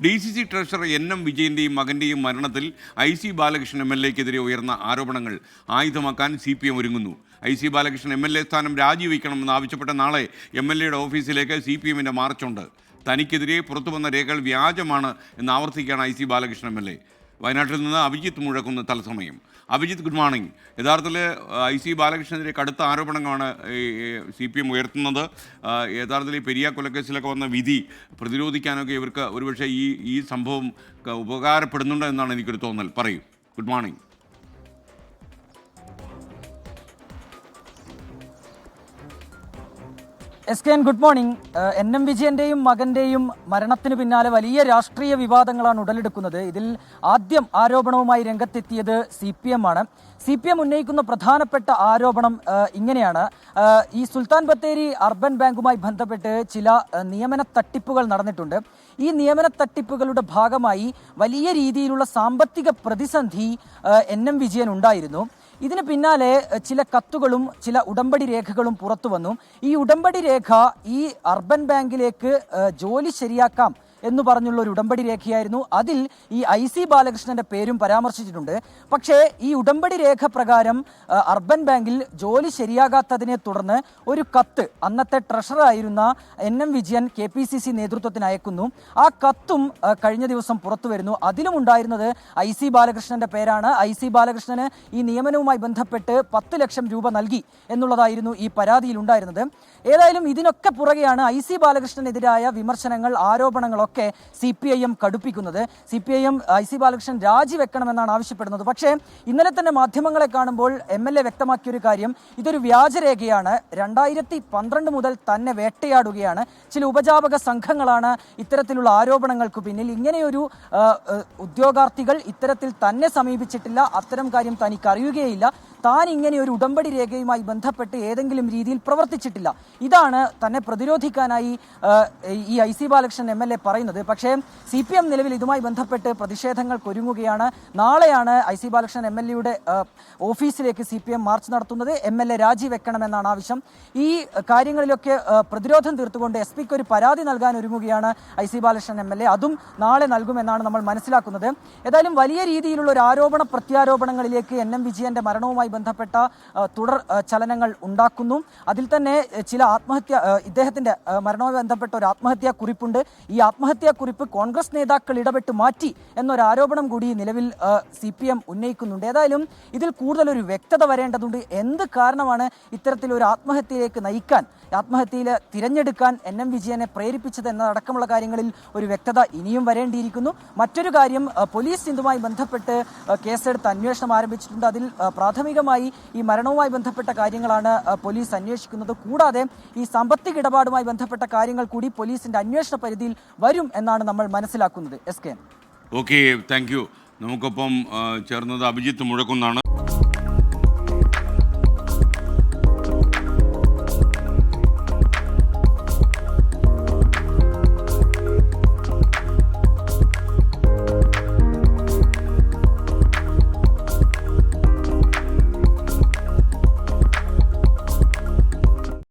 DCC treasurer NM വിജയൻ്റെയും മകൻ്റെയും മരണത്തിൽ IC Balakrishnan MLA-ക്കെതിരെ ഉയർന്ന ആരോപണങ്ങൾ ആയുധമാക്കാൻ CPM ഒരുങ്ങുന്നു. IC ബാലകൃഷ്ണൻ MLA സ്ഥാനം രാജിവെക്കണമെന്ന് ആവശ്യപ്പെട്ട നാളെ MLA-യുടെ ഓഫീസിലേക്ക് CPM-ന്റെ മാർച്ചുണ്ട്. തനിക്കെതിരെ പുറത്തു വന്ന രേഖകൾ വ്യാജമാണ് എന്ന് ആവർത്തിക്കുകയാണ് IC ബാലകൃഷ്ണൻ MLA. വയനാട്ടിൽ നിന്ന് അഭിജിത്ത് മുഴക്കുന്ന തത്സമയം. Abhijith, good morning. യഥാർത്ഥത്തിൽ IC ബാലകൃഷ്ണനെതിരെ കടുത്ത ആരോപണങ്ങളാണ് CPM ഉയർത്തുന്നത്. യഥാർത്ഥത്തിൽ ഈ പെരിയ കൊലക്കേസിലൊക്കെ വന്ന വിധി പ്രതിരോധിക്കാനൊക്കെ ഇവർക്ക് ഒരുപക്ഷെ ഈ സംഭവം ഉപകാരപ്പെടുന്നുണ്ട് എന്നാണ് എനിക്കൊരു തോന്നൽ. പറയൂ. Good morning. SKN, good morning. NM വിജയൻ്റെയും മകൻ്റെയും മരണത്തിന് പിന്നാലെ വലിയ രാഷ്ട്രീയ വിവാദങ്ങളാണ് ഉടലെടുക്കുന്നത്. ഇതിൽ ആദ്യം ആരോപണവുമായി രംഗത്തെത്തിയത് CPM ആണ്. CPM ഉന്നയിക്കുന്ന പ്രധാനപ്പെട്ട ആരോപണം ഇങ്ങനെയാണ്: ഈ സുൽത്താൻ ബത്തേരി അർബൻ ബാങ്കുമായി ബന്ധപ്പെട്ട് ചില നിയമന തട്ടിപ്പുകൾ നടന്നിട്ടുണ്ട്. ഈ നിയമന തട്ടിപ്പുകളുടെ ഭാഗമായി വലിയ രീതിയിലുള്ള സാമ്പത്തിക പ്രതിസന്ധി NM വിജയൻ ഉണ്ടായിരുന്നു. ഇതിന് പിന്നാലെ ചില കത്തുകളും ചില ഉടമ്പടി രേഖകളും പുറത്തു വന്നു. ഈ ഉടമ്പടി രേഖ ഈ അർബൻ ബാങ്കിലേക്ക് ജോലി ശരിയാക്കാം എന്ന് പറഞ്ഞുള്ള ഒരു ഉടമ്പടി രേഖയായിരുന്നു. അതിൽ ഈ IC ബാലകൃഷ്ണന്റെ പേരും പരാമർശിച്ചിട്ടുണ്ട്. പക്ഷേ ഈ ഉടമ്പടി രേഖ പ്രകാരം അർബൻ ബാങ്കിൽ ജോലി ശരിയാകാത്തതിനെ തുടർന്ന് ഒരു കത്ത് അന്നത്തെ ട്രഷററായിരുന്ന NM വിജയൻ KPCC നേതൃത്വത്തിന് അയക്കുന്നു. ആ കത്തും കഴിഞ്ഞ ദിവസം പുറത്തു വരുന്നു. അതിലും ഉണ്ടായിരുന്നത് IC ബാലകൃഷ്ണന്റെ പേരാണ്. IC ബാലകൃഷ്ണന് ഈ നിയമനവുമായി ബന്ധപ്പെട്ട് 10 ലക്ഷം രൂപ നൽകി എന്നുള്ളതായിരുന്നു ഈ പരാതിയിൽ ഉണ്ടായിരുന്നത്. ഏതായാലും ഇതിനൊക്കെ പുറകെയാണ് IC ബാലകൃഷ്ണനെതിരായ വിമർശനങ്ങൾ, ആരോപണങ്ങളൊക്കെ CPIM കടുപ്പിക്കുന്നത്. CPIM IC ബാലകൃഷ്ണൻ രാജിവെക്കണമെന്നാണ് ആവശ്യപ്പെടുന്നത്. പക്ഷേ ഇന്നലെ തന്നെ മാധ്യമങ്ങളെ കാണുമ്പോൾ MLA വ്യക്തമാക്കിയൊരു കാര്യം, ഇതൊരു വ്യാജരേഖയാണ്. 2012 മുതൽ തന്നെ വേട്ടയാടുകയാണ്. ചില ഉപജാപക സംഘങ്ങളാണ് ഇത്തരത്തിലുള്ള ആരോപണങ്ങൾക്ക് പിന്നിൽ. ഇങ്ങനെയൊരു ഉദ്യോഗാർത്ഥികൾ ഇത്തരത്തിൽ തന്നെ സമീപിച്ചിട്ടില്ല. അത്തരം കാര്യം തനിക്ക് അറിയുകയില്ല. താൻ ഇങ്ങനെ ഒരു ഉടമ്പടി രേഖയുമായി ബന്ധപ്പെട്ട് ഏതെങ്കിലും രീതിയിൽ പ്രവർത്തിച്ചിട്ടില്ല. ഇതാണ് തന്നെ പ്രതിരോധിക്കാനായി ഈ IC ബാലകൃഷ്ണൻ MLA പറയുന്നത്. പക്ഷേ CPM നിലവിൽ ഇതുമായി ബന്ധപ്പെട്ട് പ്രതിഷേധങ്ങൾക്കൊരുങ്ങുകയാണ്. നാളെയാണ് IC ബാലകൃഷ്ണൻ MLA-യുടെ ഓഫീസിലേക്ക് CPM മാർച്ച് നടത്തുന്നത്. MLA രാജിവെക്കണമെന്നാണ് ആവശ്യം. ഈ കാര്യങ്ങളിലൊക്കെ പ്രതിരോധം തീർത്തുകൊണ്ട് SP-ക്ക് ഒരു പരാതി നൽകാൻ ഒരുങ്ങുകയാണ് IC ബാലകൃഷ്ണൻ MLA. അതും നാളെ നൽകുമെന്നാണ് നമ്മൾ മനസ്സിലാക്കുന്നത്. ഏതായാലും വലിയ രീതിയിലുള്ള ഒരു ആരോപണ പ്രത്യാരോപണങ്ങളിലേക്ക് NM വിജയന്റെ മരണവുമായി ബന്ധപ്പെട്ട തുടർ ചലനങ്ങൾ ഉണ്ടാക്കുന്നു. അതിൽ തന്നെ ചില ഇദ്ദേഹത്തിന്റെ മരണവുമായി ബന്ധപ്പെട്ട ഒരു ആത്മഹത്യാ കുറിപ്പുണ്ട്. ഈ ആത്മഹത്യാ കുറിപ്പ് കോൺഗ്രസ് നേതാക്കൾ ഇടപെട്ട് മാറ്റി എന്നൊരു ആരോപണം കൂടി നിലവിൽ CPM ഉന്നയിക്കുന്നുണ്ട്. ഏതായാലും ഇതിൽ കൂടുതലൊരു വ്യക്തത വരേണ്ടതുണ്ട്. എന്ത് കാരണമാണ് ഇത്തരത്തിലൊരു ആത്മഹത്യയിലേക്ക് നയിക്കാൻ, ആത്മഹത്യയിൽ തിരഞ്ഞെടുക്കാൻ NM വിജയനെ പ്രേരിപ്പിച്ചത് എന്നതടക്കമുള്ള കാര്യങ്ങളിൽ ഒരു വ്യക്തത ഇനിയും വരേണ്ടിയിരിക്കുന്നു. മറ്റൊരു കാര്യം, പോലീസ് ഇതുമായി ബന്ധപ്പെട്ട് കേസെടുത്ത് അന്വേഷണം ആരംഭിച്ചിട്ടുണ്ട്. അതിൽ പ്രാഥമികമായി ഈ മരണവുമായി ബന്ധപ്പെട്ട കാര്യങ്ങളാണ് പോലീസ് അന്വേഷിക്കുന്നത്. കൂടാതെ ഈ സാമ്പത്തിക ഇടപാടുമായി ബന്ധപ്പെട്ട കാര്യങ്ങൾ കൂടി പോലീസിന്റെ അന്വേഷണ പരിധിയിൽ വരും എന്നാണ് നമ്മൾ മനസ്സിലാക്കുന്നത്. SKN. Okay, thank you. നമുക്കൊപ്പം ചേർന്നത് അഭിജിത്ത് മുഴക്കുന്നാണ്.